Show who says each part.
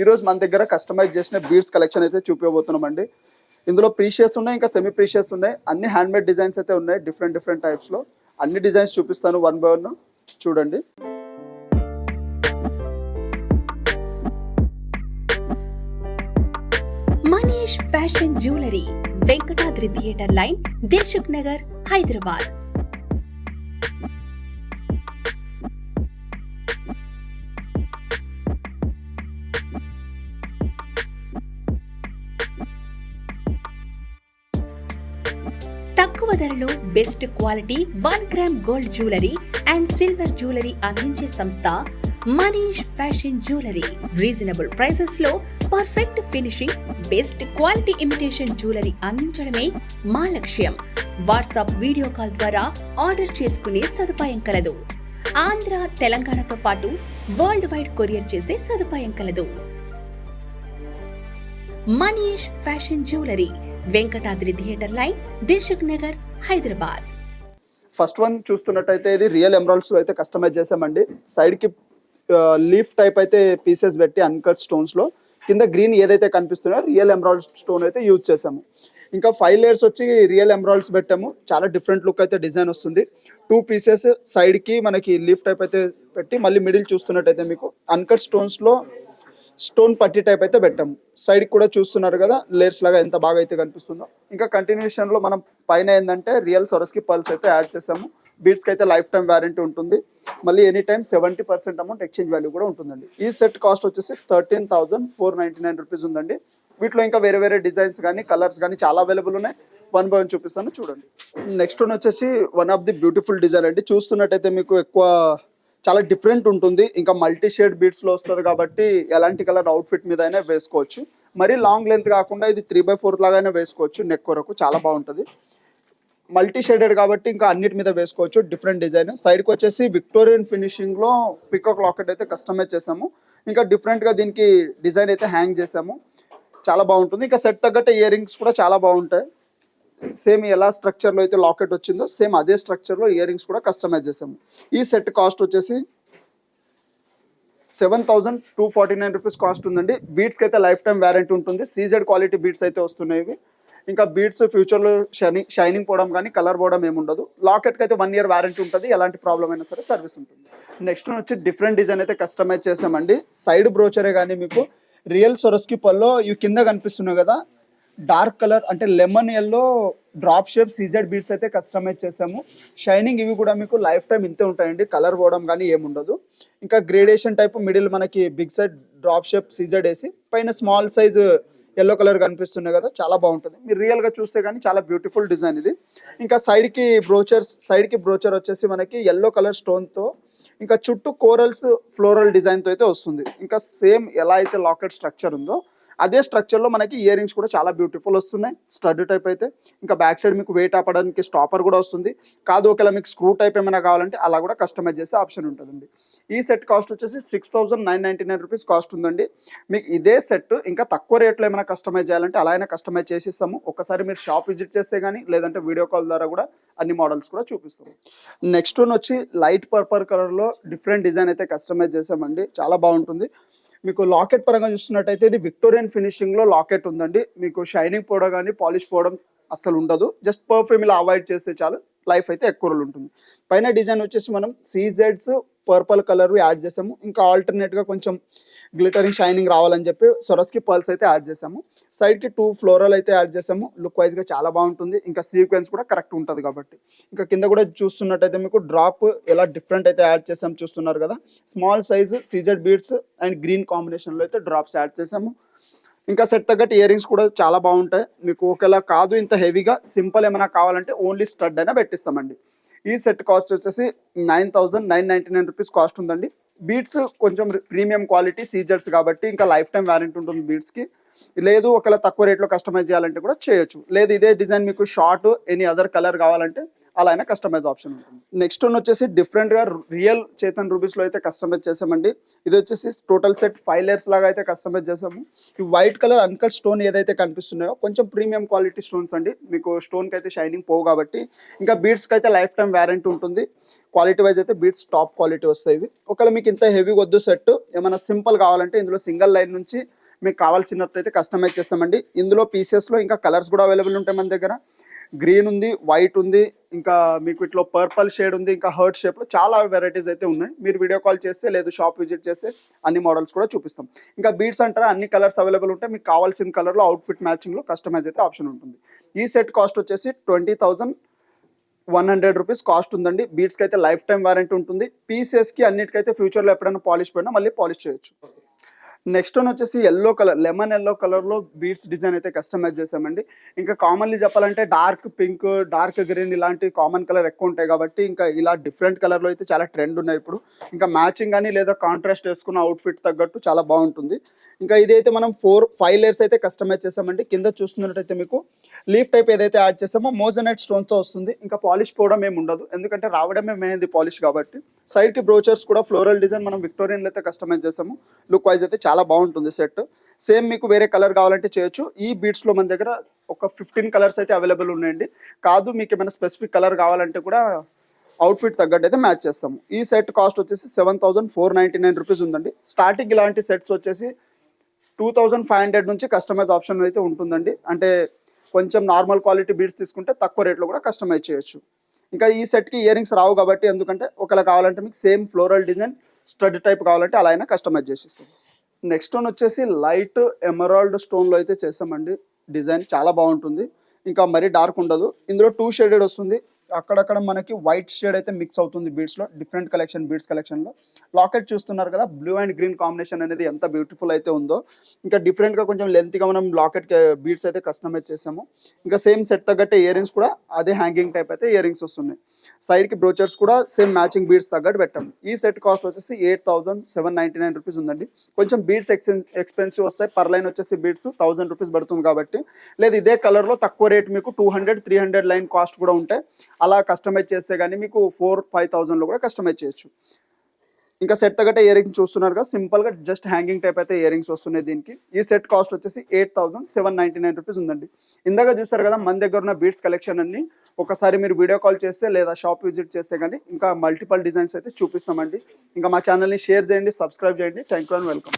Speaker 1: ఈరోజు మన దగ్గర కస్టమైజ్ చేసిన బీడ్స్ కలెక్షన్ అయితే చూపించబోతున్నామండి. ఇందులో ప్రీషియస్ ఉన్నాయి, ఇంకా సెమీ ప్రీషియస్ ఉన్నాయి. అన్ని హ్యాండ్మేడ్ డిజైన్స్ అయితే ఉన్నాయి డిఫరెంట్ టైప్స్లో. అన్ని డిజైన్స్ చూపిస్తాను వన్ బై వన్, చూడండి.
Speaker 2: Manish fashion jewellery, Venkatadri theatre line, Dilsukhnagar, Hyderabad. తక్కువ ధరలో best quality 1 gram gold jewellery and silver jewellery అందించే సంస్థ Manish fashion jewellery. Reasonable prices లో perfect finishing, best quality imitation jewellery అందించడమే మా లక్ష్యం. వాట్సాప్ వీడియో కాల్ ద్వారా ఆర్డర్ చేసుకునే సదుపాయం కలదు. ఆంధ్ర, తెలంగాణతో పాటు వరల్డ్ వైడ్ కొరియర్ చేసే సదుపాయం కలదు. Manish fashion jewellery, Venkatadri theatre line, Dilsukhnagar, Hyderabad.
Speaker 1: First one చూస్తున్నట్టయితే ఇది రియల్ ఎమరాల్డ్స్ అయితే కస్టమైజ్ చేసామండి. సైడ్కి లీఫ్ టైప్ అయితే పీసెస్ పెట్టి అన్కట్ స్టోన్స్లో, కింద గ్రీన్ ఏదైతే కనిపిస్తున్నాయో రియల్ ఎమరాల్డ్ స్టోన్ అయితే యూజ్ చేసాము. ఇంకా 5 లేయర్స్ వచ్చి రియల్ ఎమరాల్డ్స్ పెట్టాము. చాలా డిఫరెంట్ లుక్ అయితే డిజైన్ వస్తుంది. 2 పీసెస్ సైడ్కి మనకి లీఫ్ టైప్ అయితే పెట్టి, మళ్ళీ మిడిల్ చూస్తున్నట్టయితే మీకు అన్కట్ స్టోన్స్లో స్టోన్ పట్టి టైప్ అయితే పెట్టాము. సైడ్కి కూడా చూస్తున్నారు కదా లేయర్స్ లాగా ఎంత బాగా అయితే కనిపిస్తుందో. ఇంకా కంటిన్యూషన్లో మనం పైన ఏంటంటే రియల్ సొరస్కి పల్స్ అయితే యాడ్ చేసాము. బీడ్స్కి అయితే లైఫ్ టైం వారంటీ ఉంటుంది. మళ్ళీ any time 70% amount exchange value కూడా ఉంటుందండి. ఈ సెట్ కాస్ట్ వచ్చేసి 13,499 రూపీస్ ఉందండి. వీటిలో ఇంకా వేరే డిజైన్స్ కానీ కలర్స్ కానీ చాలా అవైలబుల్ ఉన్నాయి. వన్ బై వన్ చూపిస్తాను, చూడండి. నెక్స్ట్ వన్ వచ్చేసి one of the beautiful design అండి. చూస్తున్నట్టయితే మీకు ఎక్కువ చాలా డిఫరెంట్ ఉంటుంది. ఇంకా మల్టీ షేడ్ బీడ్స్లో వస్తుంది కాబట్టి ఎలాంటి కలర్ అవుట్ఫిట్ మీద అయినా వేసుకోవచ్చు. మరీ లాంగ్ లెంత్ కాకుండా ఇది 3/4 లాగానే వేసుకోవచ్చు. నెక్ వరకు చాలా బాగుంటుంది. మల్టీ షేడెడ్ కాబట్టి ఇంకా అన్నిటి మీద వేసుకోవచ్చు. Different design. సైడ్కి వచ్చేసి విక్టోరియన్ ఫినిషింగ్లో పికాక్ లాకెట్ అయితే కస్టమైజ్ చేసాము. ఇంకా డిఫరెంట్గా దీనికి డిజైన్ అయితే హ్యాంగ్ చేసాము. చాలా బాగుంటుంది. ఇంకా సెట్ తగ్గట్టు ఇయర్ రింగ్స్ కూడా చాలా బాగుంటాయి. సేమ్ ఎలా స్ట్రక్చర్లో అయితే లాకెట్ వచ్చిందో సేమ్ అదే స్ట్రక్చర్లో ఇయర్ రింగ్స్ కూడా కస్టమైజ్ చేసాము. ఈ సెట్ కాస్ట్ వచ్చేసి 7,249 రూపీస్ కాస్ట్ ఉందండి. బీడ్స్కి అయితే లైఫ్ టైం వారంటీ ఉంటుంది. సీజెడ్ క్వాలిటీ బీడ్స్ అయితే వస్తున్నాయి ఇవి. ఇంకా బీడ్స్ ఫ్యూచర్లో షైనింగ్ పోవడం కానీ కలర్ పోవడం ఏముండదు. లాకెట్కి అయితే 1 ఇయర్ వారంటీ ఉంటుంది. ఎలాంటి ప్రాబ్లం అయినా సరే సర్వీస్ ఉంటుంది. నెక్స్ట్ వచ్చి డిఫరెంట్ డిజైన్ అయితే కస్టమైజ్ చేసామండి. సైడ్ బ్రోచరే కానీ మీకు రియల్ సొరస్కి పల్లో ఇవి కింద కనిపిస్తున్నాయి కదా, డార్క్ కలర్ అంటే lemon yellow drop shape CZ beads అయితే కస్టమైజ్ చేసాము. షైనింగ్ ఇవి కూడా మీకు లైఫ్ టైం ఇంతే ఉంటాయండి. కలర్ పోవడం కానీ ఏముండదు. ఇంకా గ్రేడేషన్ టైప్ మిడిల్ మనకి big side drop shape CZ వేసి పైన స్మాల్ సైజ్ ఎల్లో కలర్ కనిపిస్తున్నాయి కదా, చాలా బాగుంటుంది. మీరు రియల్గా చూస్తే కానీ చాలా బ్యూటిఫుల్ డిజైన్ ఇది. ఇంకా సైడ్కి బ్రోచర్ వచ్చేసి మనకి ఎల్లో కలర్ స్టోన్తో, ఇంకా చుట్టూ కోరల్స్ ఫ్లోరల్ డిజైన్తో అయితే వస్తుంది. ఇంకా సేమ్ ఎలా అయితే లాకెట్ స్ట్రక్చర్ ఉందో అదే స్ట్రక్చర్లో మనకి ఇయర్ రింగ్స్ కూడా చాలా బ్యూటిఫుల్ వస్తున్నాయి. స్టడ్ టైప్ అయితే. ఇంకా బ్యాక్ సైడ్ మీకు వెయిట్ ఆపడానికి స్టాపర్ కూడా వస్తుంది. కాదు ఒకవేళ మీకు స్క్రూ టైప్ ఏమైనా కావాలంటే అలా కూడా కస్టమైజ్ చేసే ఆప్షన్ ఉంటుందండి. ఈ సెట్ కాస్ట్ వచ్చేసి 6,999 రూపీస్ కాస్ట్ ఉందండి. మీకు ఇదే సెట్ ఇంకా తక్కువ రేట్లో ఏమైనా కస్టమైజ్ చేయాలంటే అలా అయినా కస్టమైజ్ చేసి ఇస్తాము. ఒకసారి మీరు షాప్ విజిట్ చేస్తే కానీ లేదంటే వీడియో కాల్ ద్వారా కూడా అన్ని మోడల్స్ కూడా చూపిస్తాము. నెక్స్ట్ వన్ వచ్చి లైట్ పర్పల్ కలర్లో డిఫరెంట్ డిజైన్ అయితే కస్టమైజ్ చేసామండి. చాలా బాగుంటుంది. మీకు లాకెట్ పరంగా చూస్తున్నట్టయితే ఇది విక్టోరియన్ ఫినిషింగ్లో లాకెట్ ఉందండి. మీకు షైనింగ్ పోవడం కానీ పాలిష్ పోవడం అస్సలు ఉండదు. జస్ట్ పర్ఫ్యూమ్ ఇలా అవాయిడ్ చేస్తే చాలు, లైఫ్ అయితే ఎక్కువ రోజులు ఉంటుంది. పైన డిజైన్ వచ్చేసి మనం సీజెడ్స్ పర్పల్ కలర్ యాడ్ చేసాము. ఇంకా ఆల్టర్నేట్గా కొంచెం గ్లిటరింగ్ షైనింగ్ రావాలని చెప్పి సొరస్కి పర్ల్స్ అయితే యాడ్ చేసాము. సైడ్కి 2 ఫ్లోరల్ అయితే యాడ్ చేసాము. లుక్ వైజ్గా చాలా బాగుంటుంది. ఇంకా సీక్వెన్స్ కూడా కరెక్ట్ ఉంటుంది కాబట్టి. ఇంకా కింద కూడా చూస్తున్నట్టయితే మీకు డ్రాప్ ఎలా డిఫరెంట్ అయితే యాడ్ చేసాము, చూస్తున్నారు కదా. Small size CZ beads and green కాంబినేషన్లో అయితే డ్రాప్స్ యాడ్ చేసాము. ఇంకా సెట్ తగ్గట్టు ఇయర్ రింగ్స్ కూడా చాలా బాగుంటాయి. మీకు ఒకవేళ కాదు ఇంత హెవీగా సింపుల్ ఏమైనా కావాలంటే ఓన్లీ స్టడ్ అయినా పెట్టిస్తామండి. ఈ సెట్ కాస్ట్ వచ్చేసి 9,999 రూపీస్ కాస్ట్ ఉందండి. బీడ్స్ కొంచెం ప్రీమియం క్వాలిటీ సీజర్స్ కాబట్టి ఇంకా లైఫ్ టైం వారంటీ ఉంటుంది బీడ్స్కి. లేదు ఒకవేళ తక్కువ రేట్లో కస్టమైజ్ చేయాలంటే కూడా చేయొచ్చు. లేదు ఇదే డిజైన్ మీకు షార్ట్ ఎనీ అదర్ కలర్ కావాలంటే అలా అయినా కస్టమైజ్ ఆప్షన్ ఉంటుంది. నెక్స్ట్ వన్ వచ్చేసి డిఫరెంట్గా రియల్ చేతన్ రూబీస్లో అయితే కస్టమైజ్ చేసామండి. ఇది వచ్చేసి టోటల్ సెట్ 5 లేయర్స్ లాగా అయితే కస్టమైజ్ చేసాము. ఈ వైట్ కలర్ అన్కట్ స్టోన్ ఏదైతే కనిపిస్తున్నాయో కొంచెం ప్రీమియం క్వాలిటీ స్టోన్స్ అండి. మీకు స్టోన్కి అయితే షైనింగ్ పోవు కాబట్టి. ఇంకా బీడ్స్కి అయితే లైఫ్ టైం వారంటీ ఉంటుంది. క్వాలిటీ వైజ్ అయితే బీడ్స్ టాప్ క్వాలిటీ వస్తాయి ఇవి. ఒకవేళ మీకు ఇంత హెవీ వద్దు సెట్, ఏమైనా సింపుల్ కావాలంటే ఇందులో సింగిల్ లైన్ నుంచి మీకు కావాల్సినట్లయితే కస్టమైజ్ చేస్తామండి. ఇందులో పీసెస్లో ఇంకా కలర్స్ కూడా అవైలబుల్ ఉంటాయి మన దగ్గర. గ్రీన్ ఉంది, వైట్ ఉంది, ఇంకా మీకు ఇట్లా పర్పల్ షేడ్ ఉంది, ఇంకా హర్ట్ షేప్లో చాలా వెరైటీస్ అయితే ఉన్నాయి. మీరు వీడియో కాల్ చేస్తే లేదు షాప్ విజిట్ చేస్తే అన్ని మోడల్స్ కూడా చూపిస్తాం. ఇంకా బీడ్స్ అంటారా అన్ని కలర్స్ అవైలబుల్ ఉంటాయి. మీకు కావాల్సిన కలర్లో అవుట్ఫిట్ మ్యాచింగ్లో కస్టమైజ్ అయితే ఆప్షన్ ఉంటుంది. ఈ సెట్ కాస్ట్ వచ్చేసి 20,100 రూపీస్ కాస్ట్ ఉందండి. బీడ్స్కి అయితే లైఫ్ టైం వారంటీ ఉంటుంది. పీసెస్కి అన్నిటికైతే ఫ్యూచర్లో ఎప్పుడైనా పాలిష్ పోయినా మళ్ళీ పాలిష్ చేయొచ్చు. నెక్స్ట్ వన్ వచ్చేసి ఎల్లో కలర్, లెమన్ ఎల్లో కలర్లో బీడ్స్ డిజైన్ అయితే కస్టమైజ్ చేసామండి. ఇంకా కామన్లీ చెప్పాలంటే డార్క్ పింక్, డార్క్ గ్రీన్ ఇలాంటి కామన్ కలర్ ఎక్కువ ఉంటాయి కాబట్టి ఇంకా ఇలా డిఫరెంట్ కలర్లో అయితే చాలా ట్రెండ్ ఉన్నాయి ఇప్పుడు. ఇంకా మ్యాచింగ్ కానీ లేదా కాంట్రాస్ట్ వేసుకున్న అవుట్ఫిట్ తగ్గట్టు చాలా బాగుంటుంది. ఇంకా ఇదైతే మనం 4-5 లేయర్స్ అయితే కస్టమైజ్ చేసామండి. కింద చూస్తున్నట్టయితే మీకు లీఫ్ టైప్ ఏదైతే యాడ్ చేసామో మోజనైట్ స్టోన్తో వస్తుంది. ఇంకా పాలిష్ పోవడం ఏమి ఉండదు, ఎందుకంటే రావడమే మెయిన్ పాలిష్ కాబట్టి. సైడ్కి బ్రోచర్స్ కూడా ఫ్లోరల్ డిజైన్ మనం విక్టోరియన్లో అయితే కస్టమైజ్ చేసాము. లుక్ వైజ్ అయితే చాలా బాగుంటుంది సెట్. సేమ్ మీకు వేరే కలర్ కావాలంటే చేయొచ్చు. ఈ బీడ్స్లో మన దగ్గర ఒక 15 కలర్స్ అయితే అవైలబుల్ ఉన్నాయండి. కాదు మీకు ఏమైనా స్పెసిఫిక్ కలర్ కావాలంటే కూడా అవుట్ఫిట్ తగ్గట్టు అయితే మ్యాచ్ చేస్తాము. ఈ సెట్ కాస్ట్ వచ్చేసి 7,499 రూపీస్ ఉందండి. స్టార్టింగ్ ఇలాంటి సెట్స్ వచ్చేసి 2,500 నుంచి కస్టమైజ్ ఆప్షన్ అయితే ఉంటుందండి. అంటే కొంచెం నార్మల్ క్వాలిటీ బీడ్స్ తీసుకుంటే తక్కువ రేట్లో కూడా కస్టమైజ్ చేయొచ్చు. ఇంకా ఈ సెట్కి ఇయర్ రింగ్స్ రావు కాబట్టి, ఎందుకంటే ఒకవేళ కావాలంటే మీకు same floral design stud type కావాలంటే అలా అయినా కస్టమైజ్ చేసిస్తాం. నెక్స్ట్ వన్ వచ్చేసి లైట్ ఎమరాల్డ్ స్టోన్లో అయితే చేస్తామండి. డిజైన్ చాలా బాగుంటుంది, ఇంకా మరీ డార్క్ ఉండదు. ఇందులో 2 షేడెడ్ వస్తుంది. అక్కడక్కడ మనకి వైట్ షేడ్ అయితే మిక్స్ అవుతుంది బీడ్స్లో. డిఫరెంట్ కలెక్షన్ బీడ్స్ కలెక్షన్లో లాకెట్ చూస్తున్నారు కదా, బ్లూ అండ్ గ్రీన్ కాంబినేషన్ అనేది ఎంత బ్యూటిఫుల్ అయితే ఉందో. ఇంకా డిఫరెంట్గా కొంచెం లెంత్గా మనం లాకెట్ బీడ్స్ అయితే కస్టమైజ్ చేసాము. ఇంకా సేమ్ సెట్ తగ్గట్టే ఇయర్ రింగ్స్ కూడా అదే హ్యాంగింగ్ టైప్ అయితే ఇయర్ రింగ్స్ వస్తున్నాయి. సైడ్కి బ్రోచర్స్ కూడా సేమ్ మ్యాచింగ్ బీడ్స్ తగ్గట్టు పెట్టాము. ఈ సెట్ కాస్ట్ వచ్చేసి 8,799 రూపీస్ ఉందండి. కొంచెం బీడ్స్ ఎక్స్పెన్సివ్ వస్తాయి. పర్ లైన్ వచ్చేసి బీడ్స్ 1,000 రూపీస్ పడుతుంది కాబట్టి. లేదు ఇదే కలర్లో తక్కువ రేట్ మీకు 200-300 లైన్ కాస్ట్ కూడా ఉంటాయి. అలా కస్టమైజ్ చేస్తే కానీ మీకు 4,000-5,000లో కూడా కస్టమైజ్ చేయొచ్చు. ఇంకా సెట్ తగ్గట్టే ఇయర్ రింగ్స్ చూస్తున్నారు కదా, సింపుల్గా జస్ట్ హ్యాంగింగ్ టైప్ అయితే ఇయర్ రింగ్స్ వస్తున్నాయి దీనికి. ఈ సెట్ కాస్ట్ వచ్చేసి 8,799 రూపీస్ ఉందండి. ఇందాక చూసారు కదా మన దగ్గర ఉన్న బీడ్స్ కలెక్షన్ అన్ని ఒకసారి మీరు వీడియో కాల్ చేస్తే లేదా షాప్ విజిట్ చేస్తే కానీ ఇంకా మల్టిపల్ డిజైన్స్ అయితే చూపిస్తామండి. ఇంకా మా ఛానల్ని షేర్ చేయండి, సబ్స్క్రైబ్ చేయండి. Thank you and welcome.